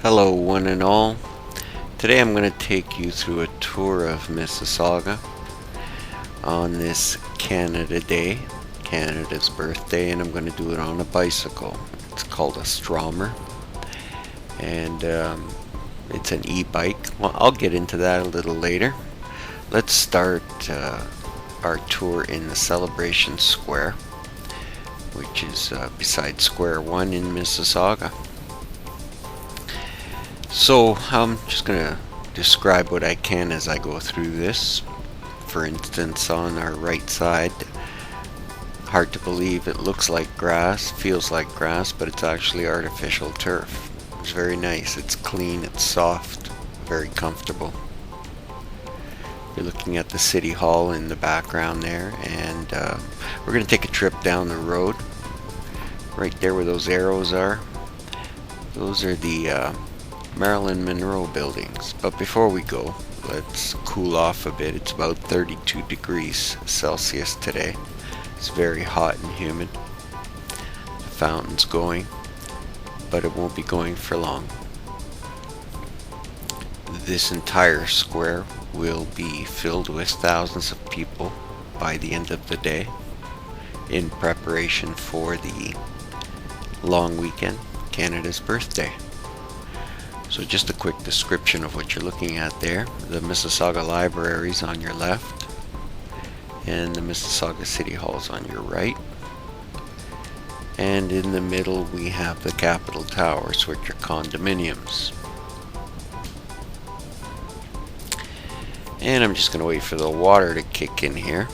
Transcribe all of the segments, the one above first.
Hello one and all. Today I'm going to take you through a tour of Mississauga on this Canada Day, Canada's birthday, and I'm going to do it on a bicycle. It's called a Stromer, and it's an e-bike. Well, I'll get into that a little later. Let's start our tour in the Celebration Square, which is beside Square One in Mississauga. So I'm just going to describe what I can as I go through this. For instance, on our right side, hard to believe, it looks like grass, feels like grass, but it's actually artificial turf. It's very nice, it's clean, it's soft, very comfortable. You're looking at the City Hall in the background there, and we're going to take a trip down the road. Right there where those arrows are, those are the Marilyn Monroe buildings. But before we go, let's cool off a bit. It's about 32 degrees Celsius today. It's very hot and humid. The fountain's going, but it won't be going for long. This entire square will be filled with thousands of people by the end of the day in preparation for the long weekend, Canada's birthday. So just a quick description of what you're looking at there. The Mississauga Library's on your left, and the Mississauga City Hall's on your right. And in the middle we have the Capitol Towers, which are condominiums. And I'm just going to wait for the water to kick in here.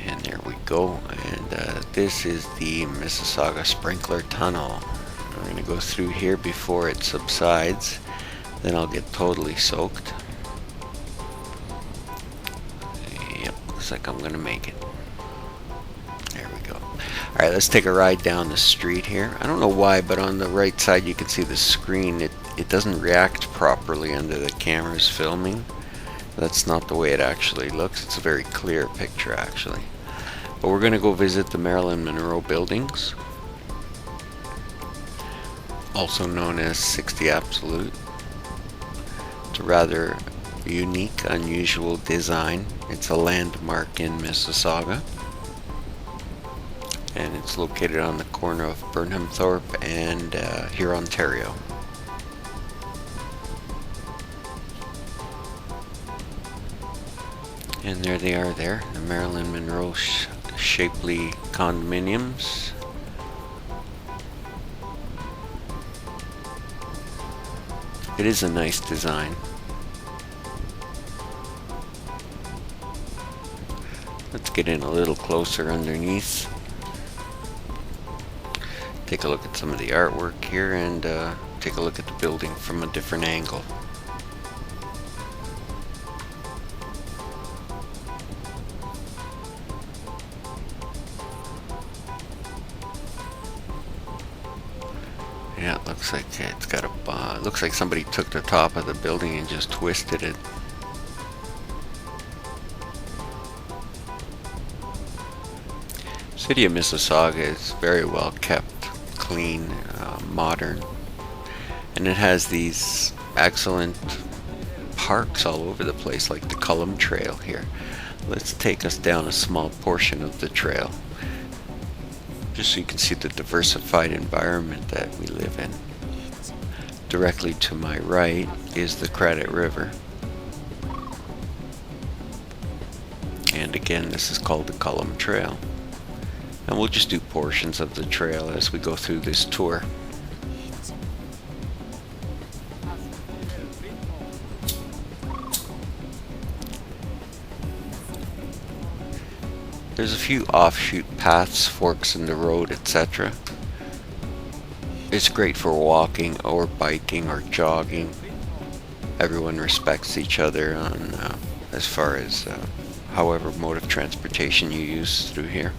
And there we go. And this is the Mississauga Sprinkler Tunnel. I'm going to go through here before it subsides, then I'll get totally soaked. Yep, looks like I'm going to make it. There we go. Alright, let's take a ride down the street here. I don't know why, but on the right side you can see the screen. It doesn't react properly under the camera's filming. That's not the way it actually looks. It's a very clear picture actually. But we're going to go visit the Marilyn Monroe buildings, also known as 60 Absolute. It's a rather unique, unusual design. It's a landmark in Mississauga, and it's located on the corner of Burnhamthorpe and here, Ontario. And there they are there, the Marilyn Monroe shapely condominiums. It is a nice design. Let's get in a little closer underneath. Take a look at some of the artwork here and take a look at the building from a different angle. Yeah, it looks like it's got a. Looks like somebody took the top of the building and just twisted it. City of Mississauga is very well kept, clean, modern, and it has these excellent parks all over the place, like the Cullum Trail here. Let's take us down a small portion of the trail, just so you can see the diversified environment that we live in. Directly to my right is the Credit River. And again, this is called the Cullum Trail. And we'll just do portions of the trail as we go through this tour. There's a few offshoot paths, forks in the road, etc. It's great for walking or biking or jogging. Everyone respects each other on as far as however mode of transportation you use through here.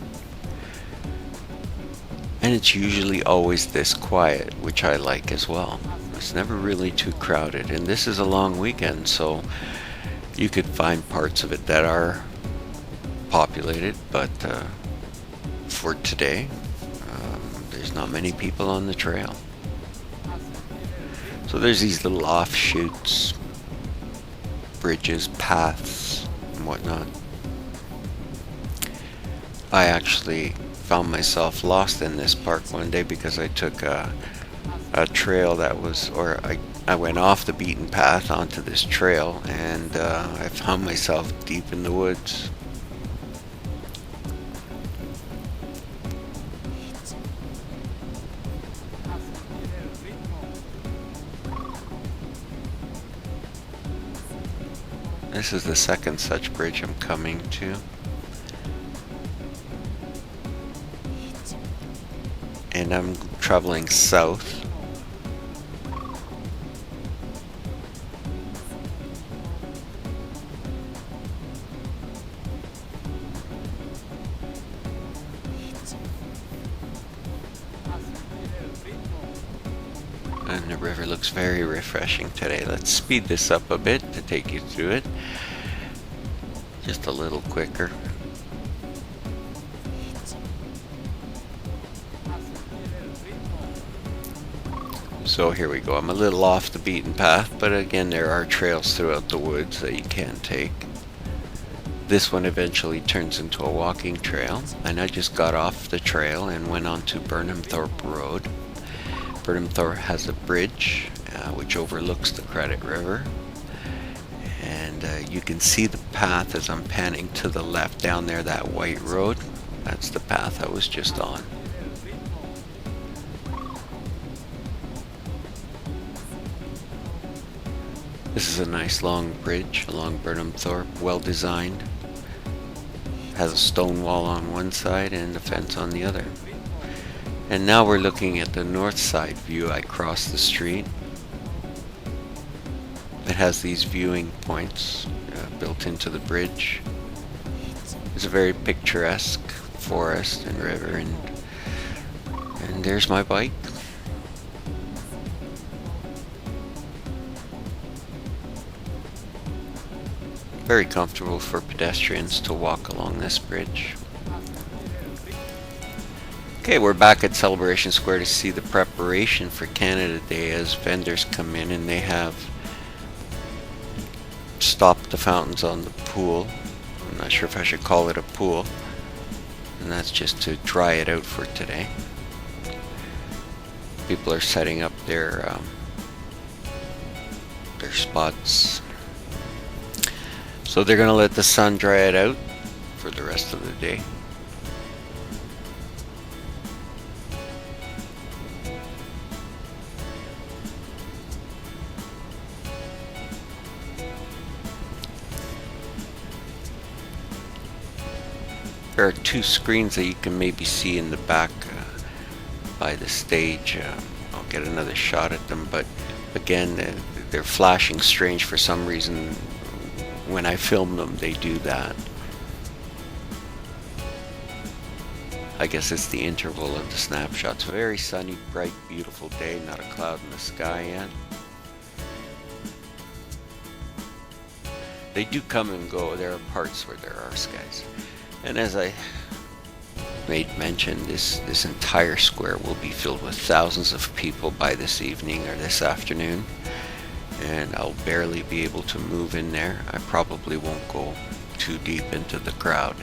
And it's usually always this quiet, which I like as well. It's never really too crowded, and this is a long weekend, so you could find parts of it that are populated, but for today, there's not many people on the trail. So there's these little offshoots, bridges, paths, and whatnot. I actually found myself lost in this park one day because I took a trail that was, I went off the beaten path onto this trail, and I found myself deep in the woods. This is the second such bridge I'm coming to. And I'm traveling south. And the river looks very refreshing today. Let's speed this up a bit to take you through it. Just a little quicker. So here we go. I'm a little off the beaten path, but again there are trails throughout the woods that you can take. This one eventually turns into a walking trail, and I just got off the trail and went on to Burnhamthorpe Road. Burnhamthorpe has a bridge which overlooks the Credit River, and you can see the path as I'm panning to the left down there, that white road. That's the path I was just on. This is a nice long bridge along Burnhamthorpe, well designed. Has a stone wall on one side and a fence on the other. And now we're looking at the north side view. I cross the street. It has these viewing points built into the bridge. It's a very picturesque forest and river, and there's my bike. Very comfortable for pedestrians to walk along this bridge. Okay, we're back at Celebration Square to see the preparation for Canada Day as vendors come in, and they have stopped the fountains on the pool. I'm not sure if I should call it a pool, and that's just to dry it out for today. People are setting up their spots. So they're going to let the sun dry it out for the rest of the day. There are two screens that you can maybe see in the back by the stage. I'll get another shot at them, but again, they're flashing strange for some reason. When I film them, they do that. I guess it's the interval of the snapshots. Very sunny, bright, beautiful day. Not a cloud in the sky yet. They do come and go. There are parts where there are skies. And as I made mention, this entire square will be filled with thousands of people by this evening or this afternoon. And I'll barely be able to move in there. I probably won't go too deep into the crowd.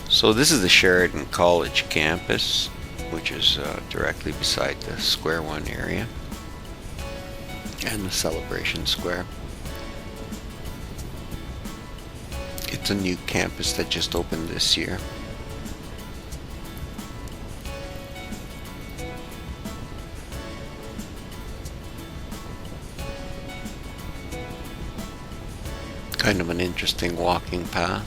So this is the Sheridan College campus, which is directly beside the Square One area and the Celebration Square. It's a new campus that just opened this year. Kind of an interesting walking path.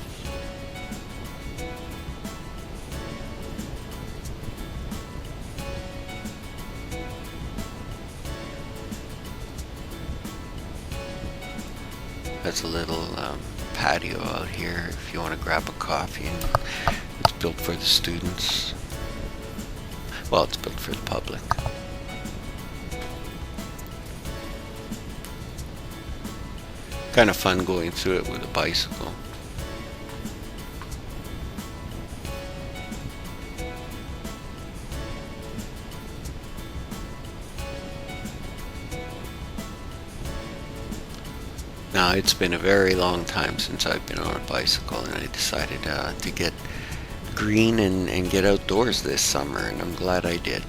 There's a little patio out here if you want to grab a coffee, and it's built for the students. Well, it's built for the public. Kind of fun going through it with a bicycle. Now, it's been a very long time since I've been on a bicycle, and I decided to get green and get outdoors this summer, and I'm glad I did.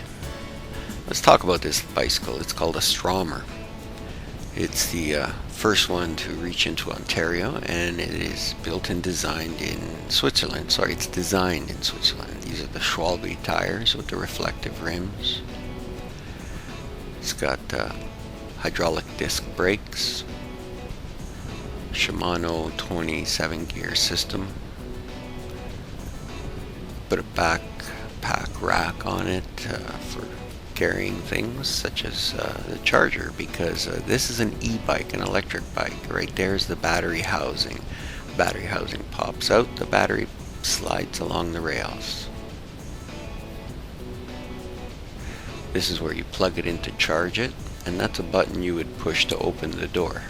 Let's talk about this bicycle. It's called a Stromer. It's the first one to reach into Ontario, and it is built and designed in Switzerland. Sorry, it's designed in Switzerland. These are the Schwalbe tires with the reflective rims. It's got hydraulic disc brakes, Shimano 27 gear system. Put a backpack rack on it for carrying things such as the charger, because this is an e-bike, an electric bike. Right there's the battery housing. The battery housing pops out, the battery slides along the rails. This is where you plug it in to charge it, and that's a button you would push to open the door.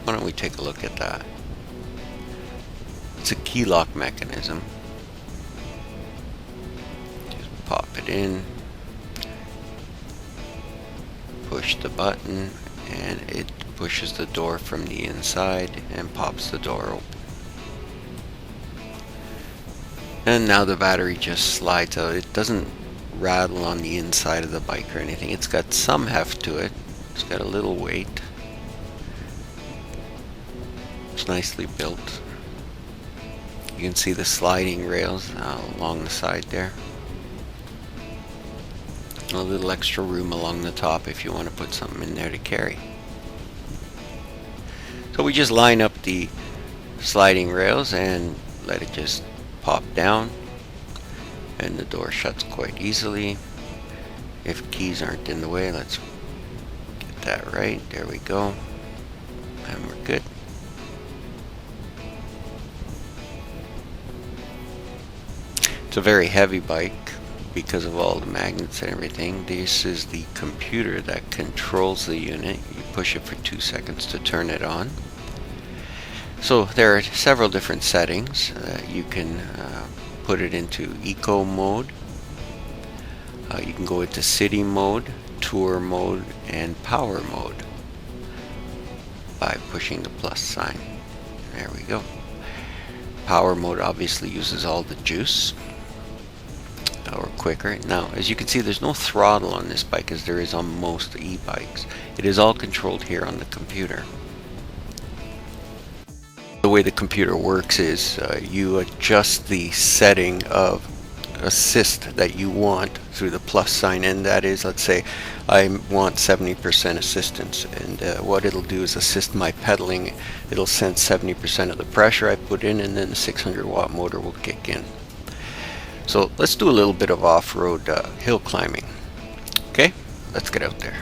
Why don't we take a look at that? It's a key lock mechanism. Just pop it in, push the button, and it pushes the door from the inside and pops the door open. And now the battery just slides out. It doesn't rattle on the inside of the bike or anything. It's got some heft to it. It's got a little weight. It's nicely built. You can see the sliding rails along the side there. A little extra room along the top if you want to put something in there to carry. So we just line up the sliding rails and let it just pop down, and the door shuts quite easily. If keys aren't in the way, let's get that right. There we go, and we're good. It's a very heavy bike because of all the magnets and everything. This is the computer that controls the unit. You push it for 2 seconds to turn it on. So there are several different settings. You can put it into eco mode. You can go into city mode, tour mode, and power mode by pushing the plus sign. There we go. Power mode obviously uses all the juice, or quicker. Now, as you can see, there's no throttle on this bike as there is on most e-bikes. It is all controlled here on the computer. The way the computer works is you adjust the setting of assist that you want through the plus sign, and that is, let's say I want 70% assistance, and what it'll do is assist my pedaling. It'll sense 70% of the pressure I put in, and then the 600 watt motor will kick in. So let's do a little bit of off-road hill climbing. Okay, let's get out there.